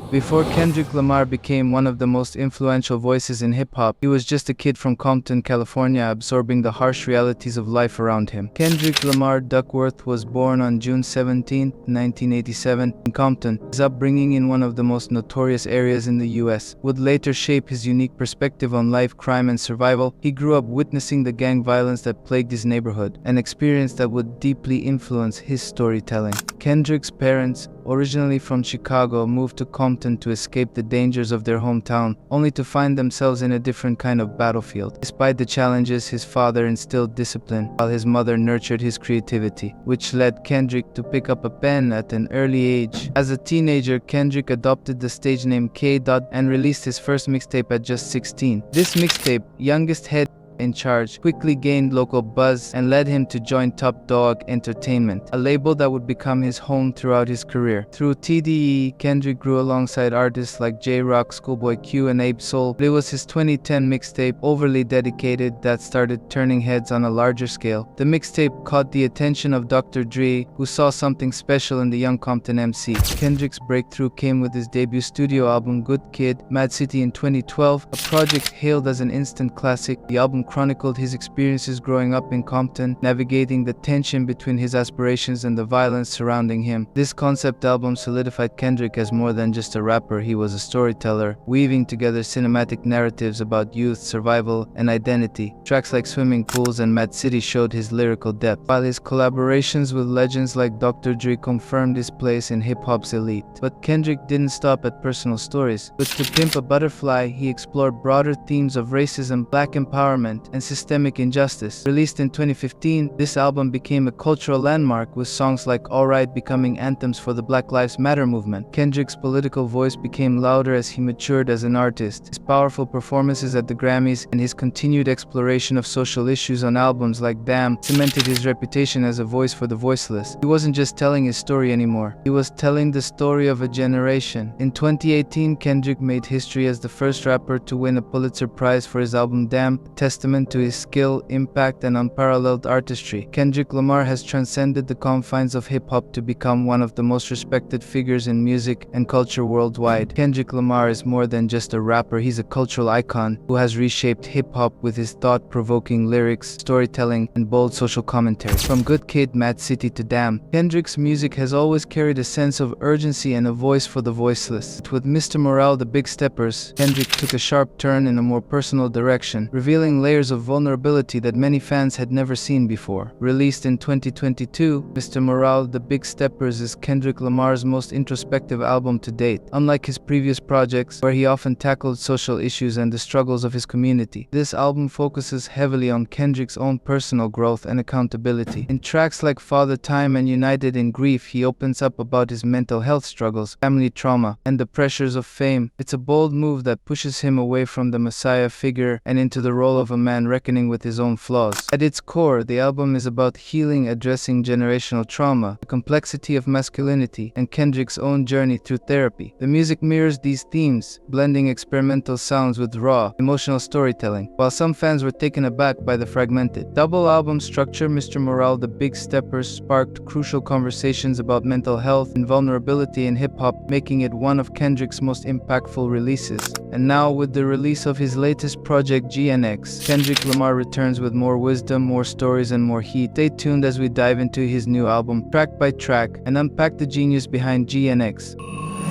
Before Kendrick Lamar became one of the most influential voices in hip-hop, he was just a kid from Compton, California, absorbing the harsh realities of life around him. Kendrick Lamar Duckworth was born on June 17, 1987, in Compton. His upbringing in one of the most notorious areas in the U.S. would later shape his unique perspective on life, crime, and survival. He grew up witnessing the gang violence that plagued his neighborhood, an experience that would deeply influence his storytelling. Kendrick's parents, originally from Chicago, moved to Compton to escape the dangers of their hometown, only to find themselves in a different kind of battlefield. Despite the challenges, his father instilled discipline, while his mother nurtured his creativity, which led Kendrick to pick up a pen at an early age. As a teenager, Kendrick adopted the stage name K. and released his first mixtape at just 16. This mixtape, Youngest Head in Charge, quickly gained local buzz and led him to join Top Dog Entertainment, a label that would become his home throughout his career. Through TDE, Kendrick grew alongside artists like J-Rock, Schoolboy Q, and Abe Soul. But it was his 2010 mixtape, Overly Dedicated, that started turning heads on a larger scale. The mixtape caught the attention of Dr. Dre, who saw something special in the young Compton MC. Kendrick's breakthrough came with his debut studio album Good Kid, Mad City in 2012, a project hailed as an instant classic. The album chronicled his experiences growing up in Compton, navigating the tension between his aspirations and the violence surrounding him. This concept album solidified Kendrick as more than just a rapper. He was a storyteller, weaving together cinematic narratives about youth, survival, and identity. Tracks like Swimming Pools and Mad City showed his lyrical depth, while his collaborations with legends like Dr. Dre confirmed his place in hip-hop's elite. But Kendrick didn't stop at personal stories. With To Pimp a Butterfly, he explored broader themes of racism, black empowerment, and systemic injustice. Released in 2015, this album became a cultural landmark, with songs like Alright becoming anthems for the Black Lives Matter movement. Kendrick's political voice became louder as he matured as an artist. His powerful performances at the Grammys and his continued exploration of social issues on albums like Damn cemented his reputation as a voice for the voiceless. He wasn't just telling his story anymore, he was telling the story of a generation. In 2018, Kendrick made history as the first rapper to win a Pulitzer Prize for his album Damn, a testament to his skill, impact, and unparalleled artistry. Kendrick Lamar has transcended the confines of hip-hop to become one of the most respected figures in music and culture worldwide. Kendrick Lamar is more than just a rapper, he's a cultural icon who has reshaped hip-hop with his thought-provoking lyrics, storytelling, and bold social commentary. From Good Kid, Mad City to Damn, Kendrick's music has always carried a sense of urgency and a voice for the voiceless. With Mr. Morale, The Big Steppers, Kendrick took a sharp turn in a more personal direction, revealing layers of vulnerability that many fans had never seen before. Released in 2022, Mr. Morale, The Big Steppers is Kendrick Lamar's most introspective album to date. Unlike his previous projects, where he often tackled social issues and the struggles of his community, this album focuses heavily on Kendrick's own personal growth and accountability. In tracks like Father Time and United in Grief, he opens up about his mental health struggles, family trauma, and the pressures of fame. It's a bold move that pushes him away from the messiah figure and into the role of a man reckoning with his own flaws. At its core, the album is about healing, addressing generational trauma, the complexity of masculinity, and Kendrick's own journey through therapy. The music mirrors these themes, blending experimental sounds with raw, emotional storytelling. While some fans were taken aback by the fragmented double album structure, Mr. Morale, The Big Steppers sparked crucial conversations about mental health and vulnerability in hip-hop, making it one of Kendrick's most impactful releases. And now, with the release of his latest project GNX, Kendrick Lamar returns with more wisdom, more stories, and more heat. Stay tuned as we dive into his new album, track by track, and unpack the genius behind GNX.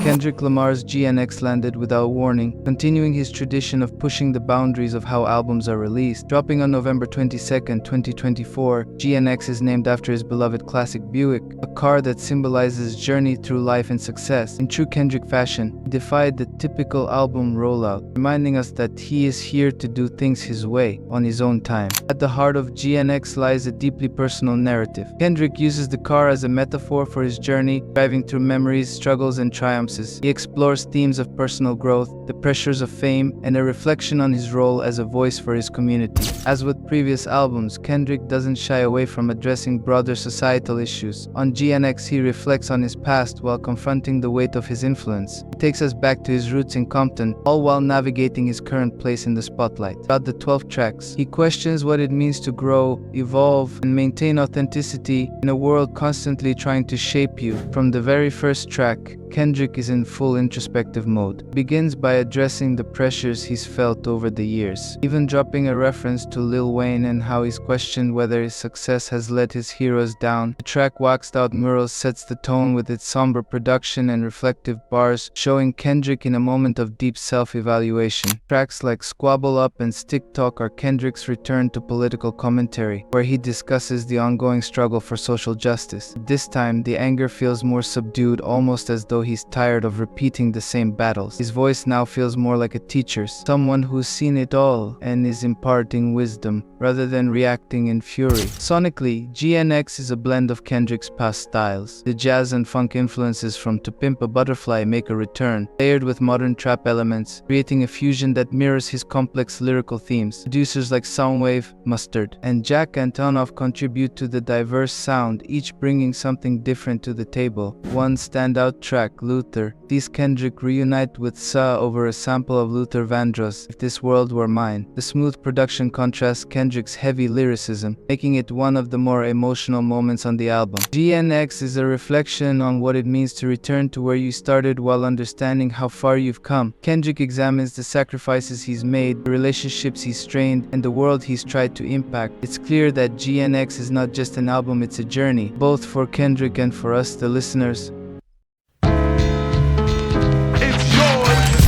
Kendrick Lamar's GNX landed without warning, continuing his tradition of pushing the boundaries of how albums are released. Dropping on November 22, 2024, GNX is named after his beloved classic Buick, a car that symbolizes journey through life and success. In true Kendrick fashion, he defied the typical album rollout, reminding us that he is here to do things his way, on his own time. At the heart of GNX lies a deeply personal narrative. Kendrick uses the car as a metaphor for his journey, driving through memories, struggles, and triumphs. He explores themes of personal growth, the pressures of fame, and a reflection on his role as a voice for his community. As with previous albums, Kendrick doesn't shy away from addressing broader societal issues. On GNX, he reflects on his past while confronting the weight of his influence. He takes us back to his roots in Compton, all while navigating his current place in the spotlight. Throughout the 12 tracks, he questions what it means to grow, evolve, and maintain authenticity in a world constantly trying to shape you. From the very first track, Kendrick is in full introspective mode. He begins by addressing the pressures he's felt over the years, even dropping a reference to Lil Wayne and how he's questioned whether his success has let his heroes down. The track Waxed Out Murals sets the tone with its somber production and reflective bars, showing Kendrick in a moment of deep self-evaluation. Tracks like Squabble Up and Stick Talk are Kendrick's return to political commentary, where he discusses the ongoing struggle for social justice. This time, the anger feels more subdued, almost as though he's tired of repeating the same battles. His voice now feels more like a teacher's, someone who's seen it all and is imparting wisdom, rather than reacting in fury. Sonically, GNX is a blend of Kendrick's past styles. The jazz and funk influences from To Pimp a Butterfly make a return, layered with modern trap elements, creating a fusion that mirrors his complex lyrical themes. Producers like Soundwave, Mustard, and Jack Antonoff contribute to the diverse sound, each bringing something different to the table. One standout track, Luther, sees Kendrick reunite with Sa over a sample of Luther Vandross' If This World Were Mine. The smooth production contrasts Kendrick's heavy lyricism, making it one of the more emotional moments on the album. GNX is a reflection on what it means to return to where you started while understanding how far you've come. Kendrick examines the sacrifices he's made, the relationships he's strained, and the world he's tried to impact. It's clear that GNX is not just an album, it's a journey, both for Kendrick and for us, the listeners. It's yours.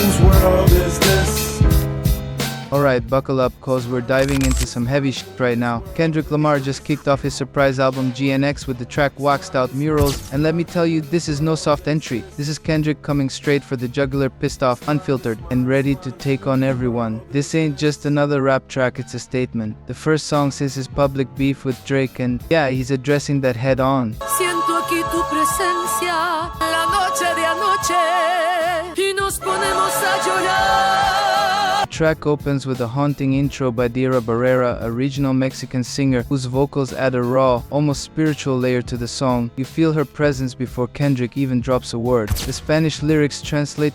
Whose world is this? Alright, buckle up, cause we're diving into some heavy shit right now. Kendrick Lamar just kicked off his surprise album GNX with the track Waxed Out Murals, and let me tell you, this is no soft entry. This is Kendrick coming straight for the jugular, pissed off, unfiltered, and ready to take on everyone. This ain't just another rap track, it's a statement. The first song since his public beef with Drake, and yeah, he's addressing that head on. Siento aquí tu presencia, la noche de anoche, y nos ponemos a llorar. The track opens with a haunting intro by Dira Barrera, a regional Mexican singer whose vocals add a raw, almost spiritual layer to the song. You feel her presence before Kendrick even drops a word. The Spanish lyrics translate,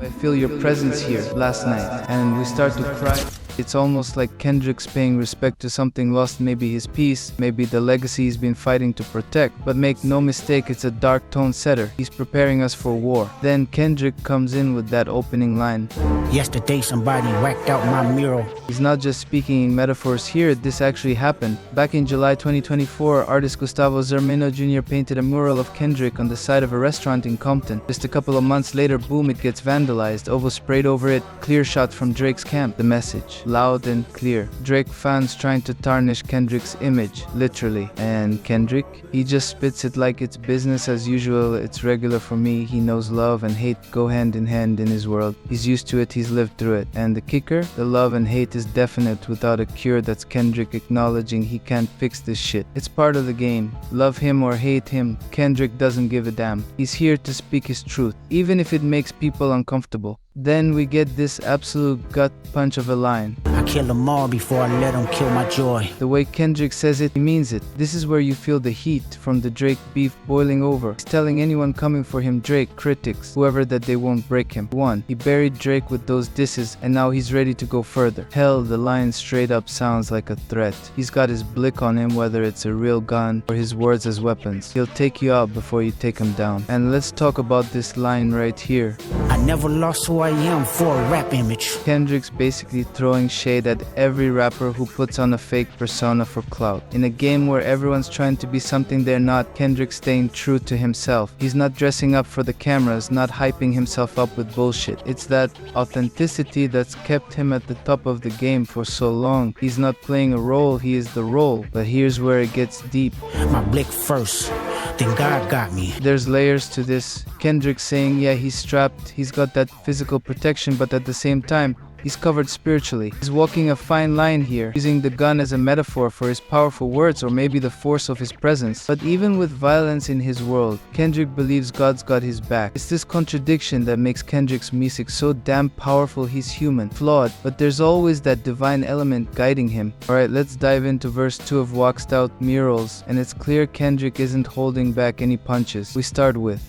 "I feel your presence here last night," and we start to cry. It's almost like Kendrick's paying respect to something lost, maybe his peace, maybe the legacy he's been fighting to protect. But make no mistake, it's a dark tone setter. He's preparing us for war. Then Kendrick comes in with that opening line. Yesterday somebody whacked out my mural. He's not just speaking in metaphors here, this actually happened. Back in July 2024, artist Gustavo Zermino Jr. painted a mural of Kendrick on the side of a restaurant in Compton. Just a couple of months later, boom, it gets vandalized. Ovo sprayed over it, clear shot from Drake's camp. The message, loud and clear. Drake fans trying to tarnish Kendrick's image, literally. And Kendrick, he just spits it like it's business as usual, it's regular for me. He knows love and hate go hand in hand in his world. He's used to it, he's lived through it. And the kicker, the love and hate is definite without a cure. That's Kendrick acknowledging he can't fix this shit. It's part of the game. Love him or hate him, Kendrick doesn't give a damn. He's here to speak his truth, even if it makes people uncomfortable. Then we get this absolute gut punch of a line. I killed Lamar before I let him kill my joy. The way Kendrick says it, he means it. This is where you feel the heat from the Drake beef boiling over. He's telling anyone coming for him, Drake, critics, whoever, that they won't break him. One, he buried Drake with those disses and now he's ready to go further. Hell, the line straight up sounds like a threat. He's got his blick on him, whether it's a real gun or his words as weapons. He'll take you out before you take him down. And let's talk about this line right here. I never lost who I am for a rap image. Kendrick's basically throwing shade at every rapper who puts on a fake persona for clout. In a game where everyone's trying to be something they're not, Kendrick's staying true to himself. He's not dressing up for the cameras, not hyping himself up with bullshit. It's that authenticity that's kept him at the top of the game for so long. He's not playing a role, he is the role. But here's where it gets deep. My blick first, then God got me. There's layers to this. Kendrick saying, yeah, he's strapped, he's got that physical protection, but at the same time, he's covered spiritually. He's walking a fine line here, using the gun as a metaphor for his powerful words or maybe the force of his presence. But even with violence in his world, Kendrick believes God's got his back. It's this contradiction that makes Kendrick's music so damn powerful. He's human, flawed, but there's always that divine element guiding him. Alright, let's dive into verse 2 of Waxed Out Murals, and it's clear Kendrick isn't holding back any punches. We start with,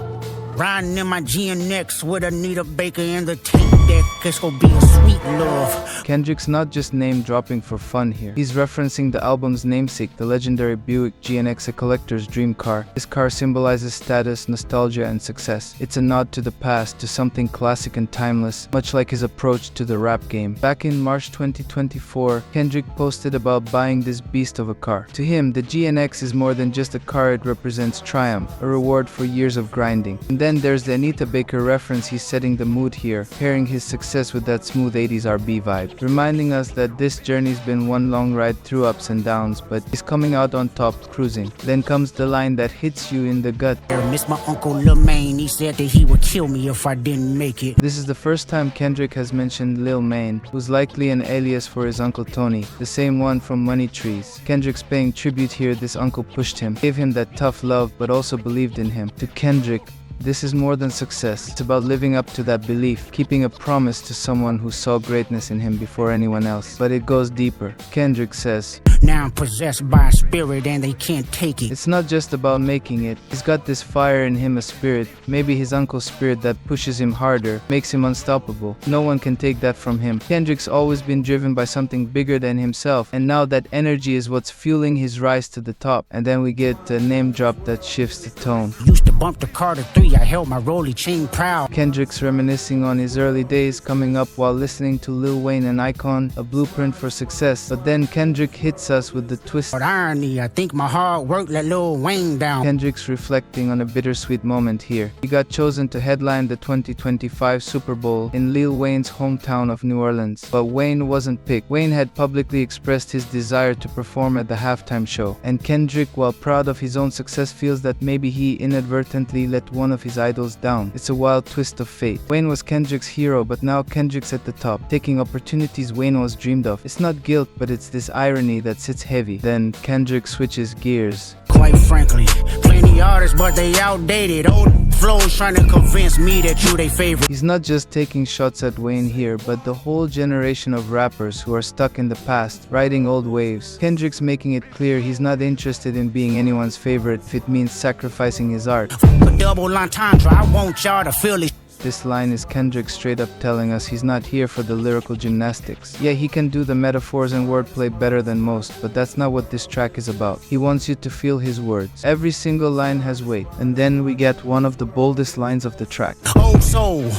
Riding in my GNX with Anita Baker in the tank. that it's gonna be a sweet love. Kendrick's not just name dropping for fun here. He's referencing the album's namesake, the legendary Buick GNX, a collector's dream car. This car symbolizes status, nostalgia, and success. It's a nod to the past, to something classic and timeless, much like his approach to the rap game. Back in March 2024, Kendrick posted about buying this beast of a car. To him, the GNX is more than just a car, it represents triumph, a reward for years of grinding. And then there's the Anita Baker reference. He's setting the mood here, pairing his success with that smooth 80s R&B vibe, reminding us that this journey's been one long ride through ups and downs, but he's coming out on top, cruising. Then comes the line that hits you in the gut. I miss my uncle Lil Maine, he said that he would kill me if I didn't make it. This is the first time Kendrick has mentioned Lil Maine, who's likely an alias for his uncle Tony, the same one from Money Trees. Kendrick's paying tribute here. This uncle pushed him, gave him that tough love, but also believed in him. To Kendrick, this is more than success. It's about living up to that belief, keeping a promise to someone who saw greatness in him before anyone else. But it goes deeper. Kendrick says, now I'm possessed by a spirit and they can't take it. it's not just about making it. He's got this fire in him, a spirit, maybe his uncle's spirit, that pushes him harder, makes him unstoppable. No one can take that from him. Kendrick's always been driven by something bigger than himself, and now that energy is what's fueling his rise to the top. And then we get a name drop that shifts the tone. Used to bump the Carter 3, I held my rolly chain proud. Kendrick's reminiscing on his early days coming up while listening to Lil Wayne and Icon, a blueprint for success. But then Kendrick hits us with the twist. But irony, I think my hard work let Lil Wayne down. Kendrick's reflecting on a bittersweet moment here. He got chosen to headline the 2025 Super Bowl in Lil Wayne's hometown of New Orleans, but Wayne wasn't picked. Wayne had publicly expressed his desire to perform at the halftime show, and Kendrick, while proud of his own success, feels that maybe he inadvertently let one of his idols down. It's a wild twist of fate. Wayne was Kendrick's hero, but now Kendrick's at the top, taking opportunities Wayne was dreamed of. It's not guilt, but it's this irony that sits heavy. Then Kendrick switches gears. Quite frankly, plenty artists, but they outdated. Old flows trying to convince me that you they favorite. He's not just taking shots at Wayne here, but the whole generation of rappers who are stuck in the past, riding old waves. Kendrick's making it clear he's not interested in being anyone's favorite if it means sacrificing his art. A double entendre, I want y'all to feel it. This line is Kendrick straight up telling us he's not here for the lyrical gymnastics. Yeah, he can do the metaphors and wordplay better than most, but that's not what this track is about. He wants you to feel his words. Every single line has weight. And then we get one of the boldest lines of the track. Old soul,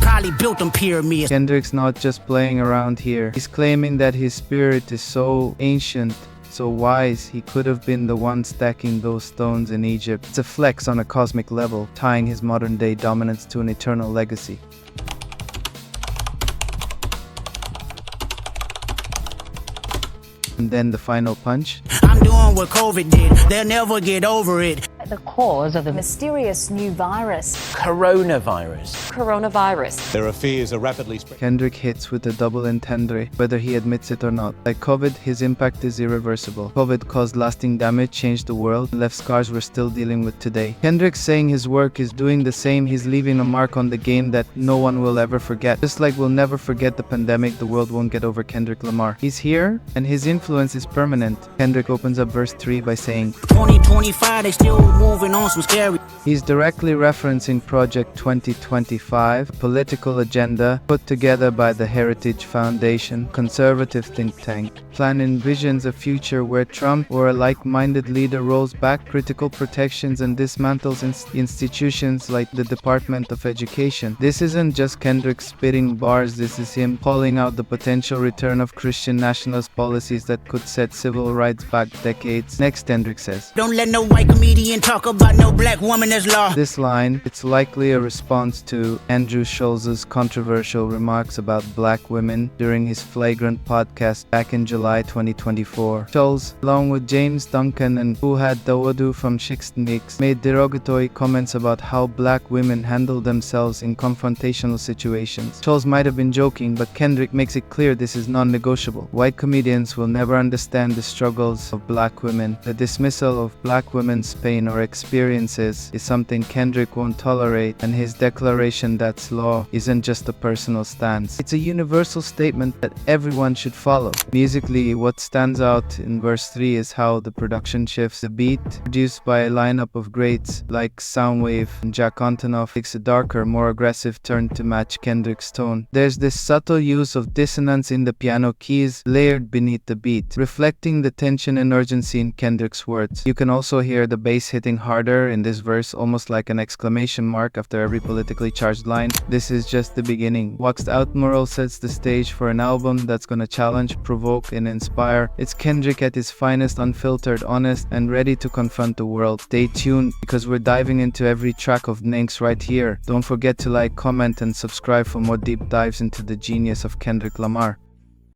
probably built them pyramids. Kendrick's not just playing around here. He's claiming that his spirit is so ancient, so wise, he could have been the one stacking those stones in Egypt. It's a flex on a cosmic level, tying his modern-day dominance to an eternal legacy. And then the final punch. I'm doing what COVID did. They'll never get over it. The cause of the mysterious new virus. Coronavirus. Coronavirus. There are fears are rapidly spreading. Kendrick hits with a double entendre, whether he admits it or not. Like COVID, his impact is irreversible. COVID caused lasting damage, changed the world, and left scars we're still dealing with today. Kendrick's saying his work is doing the same. He's leaving a mark on the game that no one will ever forget. Just like we'll never forget the pandemic, the world won't get over Kendrick Lamar. He's here, and his influence is permanent. Kendrick opens up verse 3 by saying, 2025, they still moving on some scary. He's directly referencing Project 2025, a political agenda put together by the Heritage Foundation, conservative think tank. Plan envisions a future where Trump or a like-minded leader rolls back critical protections and dismantles institutions like the Department of Education. This isn't just Kendrick spitting bars, this is him calling out the potential return of Christian nationalist policies that could set civil rights back decades. Next, Kendrick says, Don't let no white comedian talk about no black woman as law. This line, it's likely a response to Andrew Schulz's controversial remarks about black women during his Flagrant podcast back in July 2024. Schulz, along with James Duncan and Fuhad Dawodu from Shixnix, made derogatory comments about how black women handle themselves in confrontational situations. Schulz might have been joking, but Kendrick makes it clear this is non-negotiable. White comedians will never understand the struggles of black women. The dismissal of black women's pain or or experiences is something Kendrick won't tolerate, and his declaration that's law isn't just a personal stance. It's a universal statement that everyone should follow. Musically, what stands out in verse 3 is how the production shifts. The beat, produced by a lineup of greats like Soundwave and Jack Antonoff, takes a darker, more aggressive turn to match Kendrick's tone. There's this subtle use of dissonance in the piano keys layered beneath the beat, reflecting the tension and urgency in Kendrick's words. You can also hear the bass hitting harder in this verse, almost like an exclamation mark after every politically charged line. This is just the beginning. Wacced Out Mural sets the stage for an album that's gonna challenge, provoke, and inspire. It's Kendrick at his finest, unfiltered, honest, and ready to confront the world. Stay tuned, because we're diving into every track of GNX right here. Don't forget to like, comment, and subscribe for more deep dives into the genius of Kendrick Lamar.